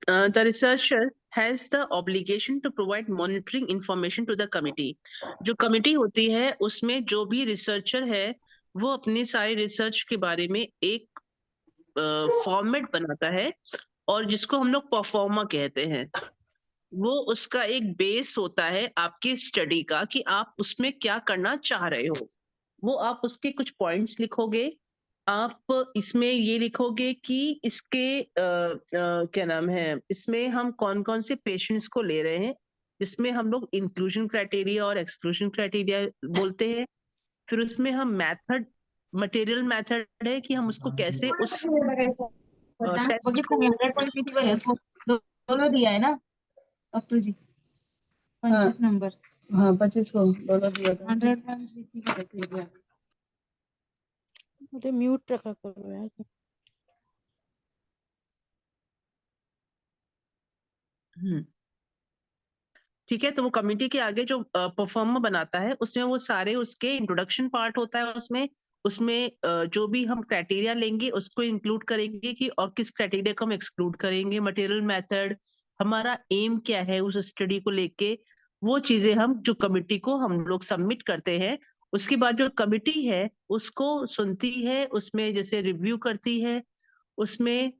The researcher has the obligation to provide monitoring information to the committee. जो committee होती है उसमें जो भी रिसर्चर है वो अपनी सारी रिसर्च के बारे में एक फॉर्मेट बनाता है और जिसको हम लोग परफॉर्मा कहते हैं। वो उसका एक बेस होता है आपकी स्टडी का कि आप उसमें क्या करना चाह रहे हो। वो आप उसके कुछ पॉइंट्स लिखोगे, आप इसमें ये लिखोगे कि इसके क्या नाम है, इसमें हम कौन-कौन से पेशेंट्स को ले रहे हैं, जिसमें हम लोग इंक्लूजन क्राइटेरिया और एक्सक्लूजन क्राइटेरिया बोलते हैं। फिर उसमें हम मेथड मटेरियल मेथड है कि हम उसको कैसे उस टेस्ट को 100 दोनों दिया है ना अप्पू जी? 25 नंबर। हाँ 25 को दोनों दिया था। 100 मुझे म्यूट रखा करो यार। ठीक है, तो वो कमिटी के आगे जो परफॉर्मा बनाता है उसमें वो सारे उसके इंट्रोडक्शन पार्ट होता है उसमें उसमें जो भी हम क्राइटेरिया लेंगे उसको इंक्लूड करेंगे कि और किस क्राइटेरिया को हम एक्सक्लूड करेंगे, मटेरियल मेथड, हमारा एम क्या है उस स्टडी को लेके, वो चीजें हम जो कमिटी को हम लोग सबमिट करते हैं। उसके बाद जो कमिटी है उसको सुनती है, उसमें जैसे रिव्यू करती है, उसमें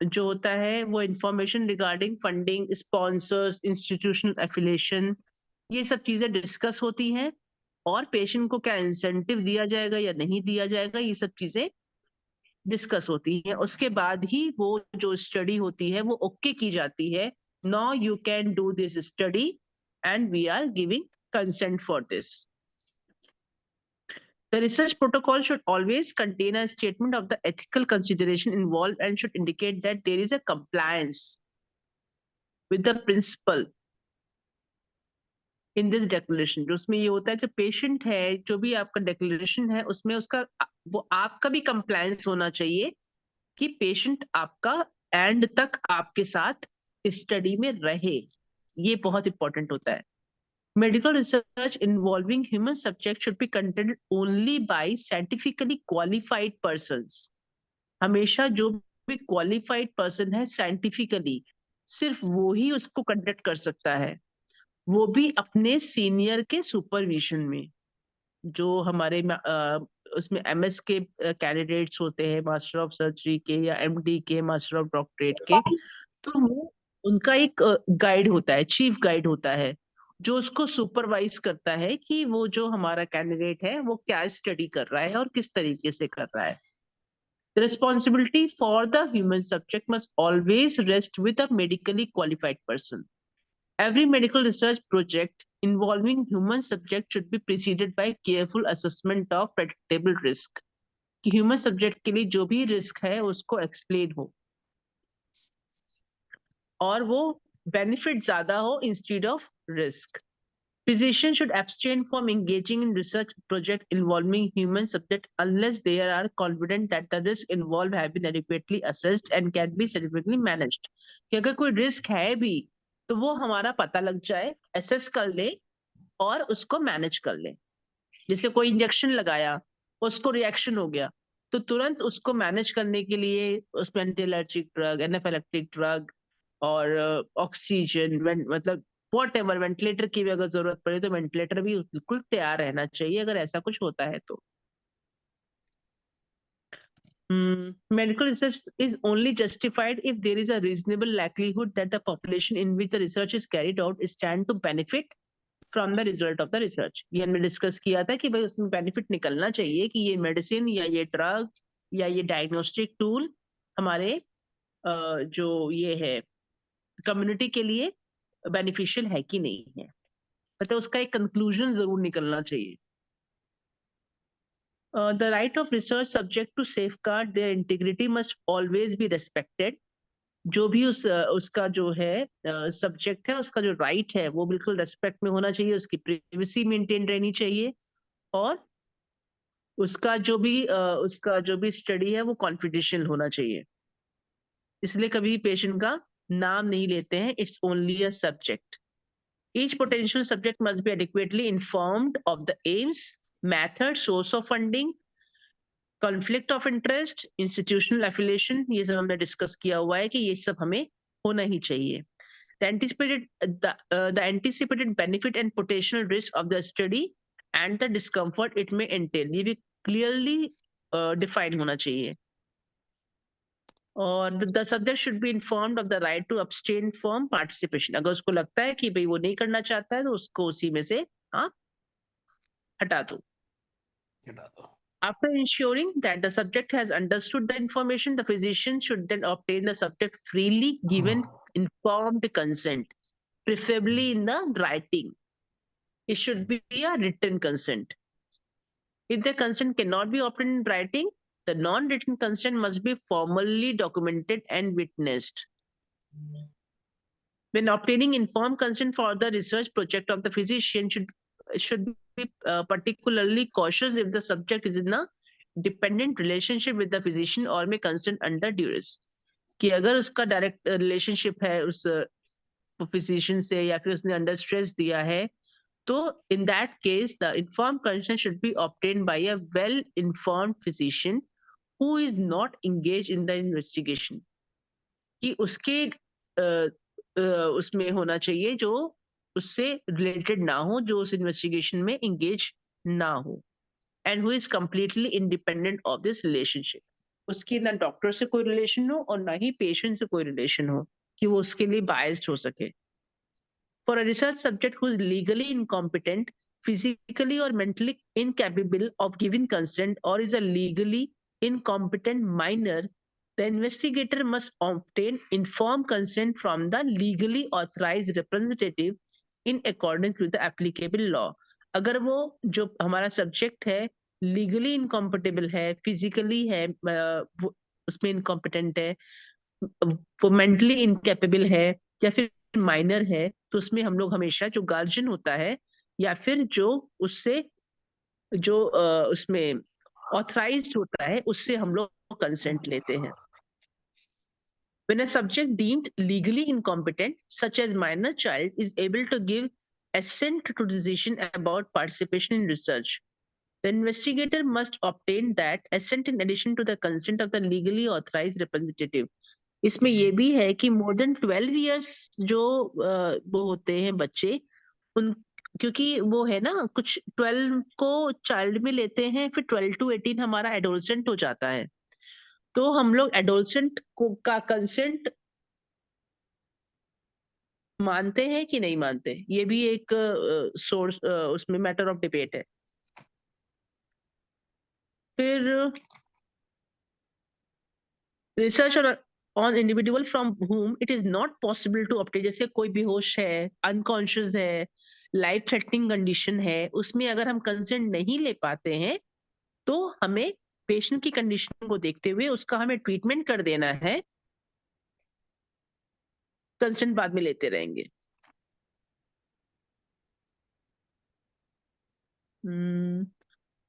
जो होता है वो information regarding funding, sponsors, institutional affiliation, ये सब चीजें डिस्कस होती हैं और पेशेंट को क्या इंसेंटिव दिया जाएगा या नहीं दिया जाएगा, ये सब चीजें डिस्कस होती हैं। उसके बाद ही वो जो स्टडी होती है वो ओके की जाती है। Now you can do this study and we are giving consent for this. The research protocol should always contain a statement of the ethical consideration involved and should indicate that there is a compliance with the principle in this declaration। जो उसमें ये होता है जो patient है, जो भी आपका declaration है उसमें उसका वो आपका भी compliance होना चाहिए कि पेशेंट आपका एंड तक आपके साथ स्टडी में रहे। ये बहुत इंपॉर्टेंट होता है। Medical research involving human subjects should be conducted only by scientifically qualified persons। हमेशा जो भी क्वालिफाइड पर्सन है साइंटिफिकली, सिर्फ वो ही उसको कंडक्ट कर सकता है, वो भी अपने सीनियर के सुपरविजन में। जो हमारे उसमें एमएस के कैंडिडेट्स होते हैं, मास्टर ऑफ सर्जरी के या एमडी के, मास्टर ऑफ डॉक्टरेट के, तो वो उनका एक गाइड होता है, चीफ गाइड होता है, जो उसको सुपरवाइज करता है कि वो जो हमारा कैंडिडेट है वो क्या स्टडी कर रहा है और किस तरीके से कर रहा है। The responsibility for the human subject must always rest with a medically qualified person. Every medical research project involving human subject should be preceded by careful assessment of predictable risk। कि human subject के लिए जो भी risk है उसको explain हो और वो benefit ज्यादा हो instead of risk। Physicians should abstain from engaging in research project involving human subject unless they are confident that the risk involved have been adequately assessed and can be scientifically managed। कि अगर कोई risk है भी तो वो हमारा पता लग जाए, असेस कर ले और उसको मैनेज कर ले। जैसे कोई इंजेक्शन लगाया, उसको रिएक्शन हो गया, तो तुरंत उसको मैनेज करने के लिए उसमें anti allergic drug, anaphylactic drug और ऑक्सीजन मतलब व्हाटएवर, वेंटिलेटर की भी अगर जरूरत पड़े तो वेंटिलेटर भी बिल्कुल तैयार रहना चाहिए अगर ऐसा कुछ होता है तो। Medical research is only justified if there is a reasonable likelihood that the population in which the research is carried out stand to benefit from the result of the research। ये हमने डिस्कस किया था कि भाई उसमें benefit निकलना चाहिए कि ये मेडिसिन या ये ड्रग या ये डायग्नोस्टिक टूल हमारे जो ये है कम्युनिटी के लिए बेनिफिशियल है कि नहीं है, मतलब उसका एक कंक्लूजन जरूर निकलना चाहिए। The right of research subject to safeguard their integrity must always be respected। जो भी उसका जो है सब्जेक्ट है उसका जो राइट है वो बिल्कुल रेस्पेक्ट में होना चाहिए, उसकी प्राइवेसी मेंटेन रहनी चाहिए और उसका जो भी स्टडी है वो कॉन्फिडेंशियल होना चाहिए। इसलिए कभी पेशेंट का नाम नहीं लेते हैं, it's only a subject. Each potential subject must be adequately informed of the aims, method, source of funding, conflict of interest, institutional affiliation। ये सब हमने डिस्कस किया हुआ है कि ये सब हमें होना ही चाहिए। The anticipated benefit and potential risk of the study and the discomfort it may entail, ये भी clearly define होना चाहिए। और the subject should be informed of the right to abstain from participation, अगर उसको लगता है कि भाई वो नहीं करना चाहता है तो उसको उसी में से आप हटा दो। After ensuring that the subject has understood the information, the physician should then obtain the subject freely given informed consent, preferably in the writing. It should be a written consent. If the consent cannot be obtained in writing, the non-written consent must be formally documented and witnessed. When obtaining informed consent for the research project of the physician should be particularly cautious if the subject is in a dependent relationship with the physician or may consent under duress, कि अगर उसका direct relationship है उस physician से या फिर उसने under stress दिया है, तो in that case the informed consent should be obtained by a well informed physician who is not engaged in the investigation, कि उसके उसमें होना चाहिए जो उससे रिलेटेड ना हो, जो उस इन्वेस्टिगेशन में एंगेज ना हो, and who is completely independent of this relationship, उसकी ना डॉक्टर से कोई रिलेशन हो और ना ही पेशेंट से कोई रिलेशन हो कि वो उसके लिए बायस्ड हो सके। For a research subject who is legally incompetent, physically or mentally incapable of giving consent, or is a legally incompetent minor, the investigator must obtain informed consent from the legally authorized representative in accordance with the applicable law. अगर वो जो हमारा subject है legally incompatible है, physically है, वो उसमें incompetent है, वो मेंटली इनकेपेबल है या फिर माइनर है, तो उसमें हम लोग हमेशा जो गार्जियन होता है या फिर जो उससे जो उसमें ऑथराइज्ड होता है उससे हम लोग कंसेंट लेते हैं। When a subject deemed legally incompetent, such as minor child, is able to give assent to decision about participation in research, the investigator must obtain that assent in addition to the consent of the legally authorized representative. इसमें ये भी है कि more than 12 years जो वो होते हैं बच्चे, उन क्योंकि वो है ना कुछ 12 को चाइल्ड में लेते हैं, फिर 12 to 18 हमारा एडोलसेंट हो जाता है, तो हम लोग एडोलसेंट को का कंसेंट मानते हैं कि नहीं मानते, ये भी एक सोर्स उसमें मैटर ऑफ डिबेट है। फिर research on individual from whom it is not possible to obtain, जैसे कोई बेहोश है, अनकॉन्शियस है, लाइफ थ्रेटनिंग कंडीशन है, उसमें अगर हम कंसेंट नहीं ले पाते हैं तो हमें पेशेंट की कंडीशन को देखते हुए उसका हमें ट्रीटमेंट कर देना है, कंसेंट बाद में लेते रहेंगे।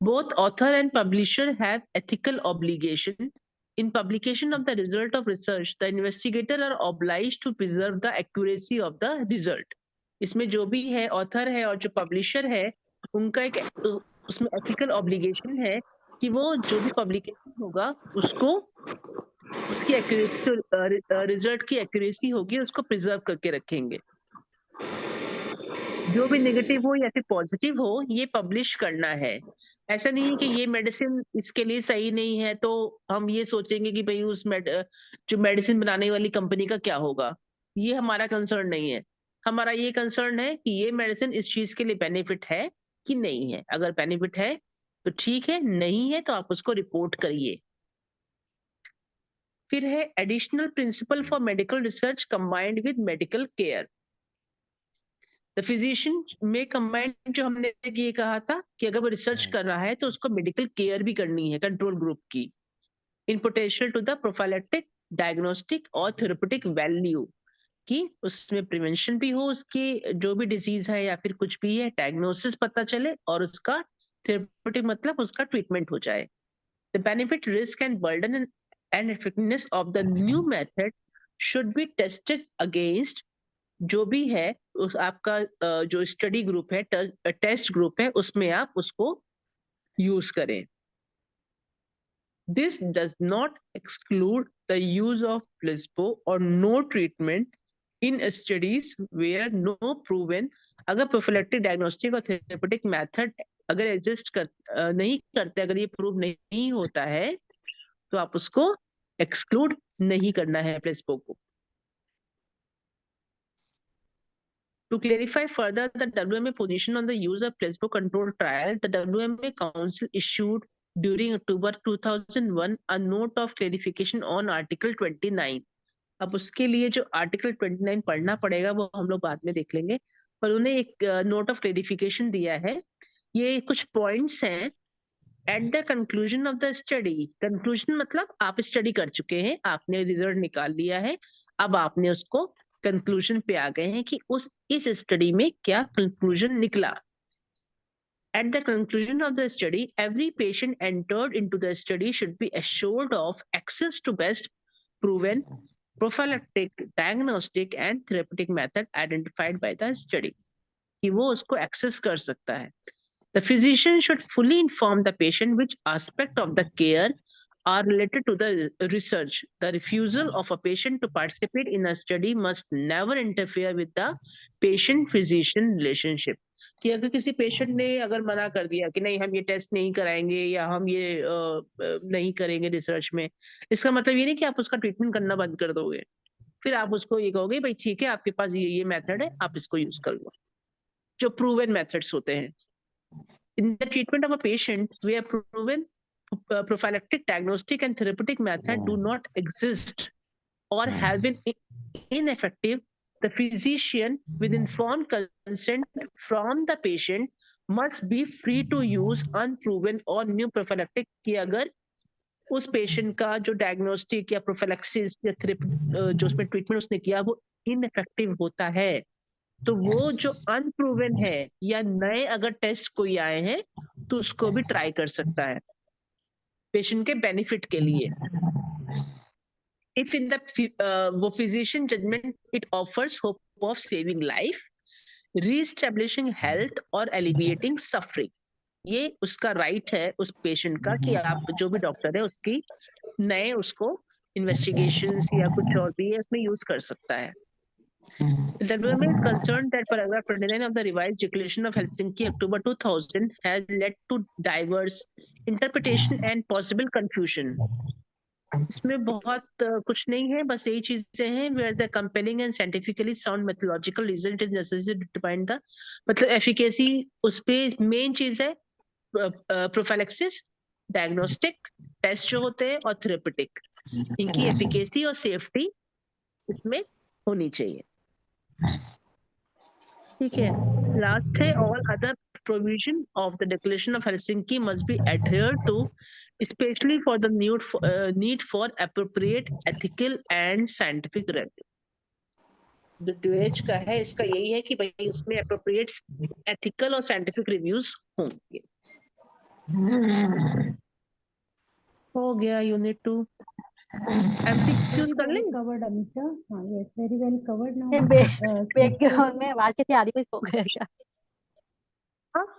Both author and publisher have ethical obligation. In publication of the result of research, the investigator are obliged to preserve the accuracy of the result. इसमें जो भी है ऑथर है और जो पब्लिशर है उनका एक उसमें एथिकल ऑब्लिगेशन है कि वो जो भी पब्लिकेशन होगा उसको उसकी एक्यूरेसी, रिजल्ट की एक्यूरेसी होगी उसको प्रिजर्व करके रखेंगे, जो भी नेगेटिव हो या फिर पॉजिटिव हो ये पब्लिश करना है। ऐसा नहीं है कि ये मेडिसिन इसके लिए सही नहीं है तो हम ये सोचेंगे कि भाई उस जो मेडिसिन बनाने वाली कंपनी का क्या होगा, ये हमारा कंसर्न नहीं है। हमारा ये कंसर्न है कि ये मेडिसिन इस चीज के लिए बेनिफिट है कि नहीं है, अगर बेनिफिट है तो ठीक है, नहीं है तो आप उसको रिपोर्ट करिए। फिर है additional principal for medical research combined with medical care. The physician में कंबाइंड, जो हमने ये कहा था कि अगर वो रिसर्च कर रहा है तो उसको मेडिकल केयर भी करनी है कंट्रोल ग्रुप की, in potential to the prophylactic, diagnostic और थेरेप्यूटिक वैल्यू, कि उसमें प्रिवेंशन भी हो, उसकी जो भी डिजीज है या फिर कुछ भी है डायग्नोसिस पता चले और उसका थेरेप्यूटिक मतलब उसका ट्रीटमेंट हो जाए। The benefit, risk and burden and effectiveness of the new method should be tested against, जो भी है उस आपका जो स्टडी ग्रुप है, टेस्ट ग्रुप है, उसमें आप उसको यूज करें। This does not exclude the use of placebo or no treatment in studies where no proven, अगर prophylactic diagnostic और therapeutic method अगर एग्जिस्ट नहीं करते, अगर ये प्रूव नहीं होता है, तो आप उसको एक्सक्लूड नहीं करना है प्लेसबो को. To clarify further the WMA position on the use of placebo controlled trial, the WMA Council issued during October 2001 a note of clarification on Article 29. अब उसके लिए जो आर्टिकल 29 पढ़ना पड़ेगा वो हम लोग बाद में देख लेंगे, पर उन्हें एक नोट ऑफ क्लेरिफिकेशन दिया है. ये कुछ पॉइंट्स हैं. At the conclusion of the study, conclusion मतलब आप स्टडी कर चुके हैं, आपने रिजल्ट निकाल लिया है, अब आपने उसको कंक्लूजन पे आ गए हैं कि इस स्टडी में क्या कंक्लूजन निकला. At the conclusion of the study, every patient entered into the study should be assured of access to best proven prophylactic, diagnostic and therapeutic method identified by the study. कि वो उसको access कर सकता है. The physician should fully inform the patient which aspect of the care are related to the research. The refusal of a patient to participate in a study must never interfere with the patient-physician relationship. कि अगर किसी patient ने अगर मना कर दिया कि नहीं हम ये टेस्ट नहीं कराएंगे या हम ये नहीं करेंगे रिसर्च में, इसका मतलब ये नहीं कि आप उसका ट्रीटमेंट करना बंद कर दोगे. फिर आप उसको ये कहोगे भाई ठीक है आपके पास ये मेथड है, आप इसको यूज कर लो, जो प्रूवन मेथड्स होते हैं. In the treatment of a patient where proven prophylactic, diagnostic and therapeutic method do not exist or have been ineffective, the physician with informed consent from the patient must be free to use unproven or new prophylactic. कि अगर उस patient का जो diagnostic या prophylaxis या जो उसमें treatment उसने किया वो इनइफेक्टिव होता है, तो वो जो अनप्रूवन है या नए अगर टेस्ट कोई आए हैं तो उसको भी ट्राई कर सकता है पेशेंट के बेनिफिट के लिए. If in the वो physician judgment it offers hope of saving life, re-establishing health और alleviating suffering, ये उसका राइट है उस पेशेंट का कि आप जो भी डॉक्टर है उसकी नए उसको इन्वेस्टिगेशंस या कुछ और भी है उसमें यूज कर सकता है. The WMA is concerned that paragraph 29 of the revised declaration of Helsinki October 2000 has led to diverse interpretation and possible confusion. इसमें बहुत कुछ नहीं है, बस यही चीजें हैं. Where the compelling and scientifically sound methodological reason it is necessary to define the, मतलब efficacy उस पे मेन चीज है प्रोफिलैक्सिस, डायग्नोस्टिक टेस्ट जो होते हैं और थेरेपेटिक, इनकी एफिकेसी और सेफ्टी इसमें होनी चाहिए. ठीक है. लास्ट है all other provision of the Declaration of Helsinki must be adhered to, especially for the need for appropriate ethical and scientific review. जो DOH का है इसका यही है कि भाई उसमें appropriate ethical और scientific reviews होंगे. हो गया यूनिट 2. MCQs कर लें. covered Amisha. हाँ, yes, very well covered now. Background में आवाज कैसे आ रही, कोई सो गया क्या?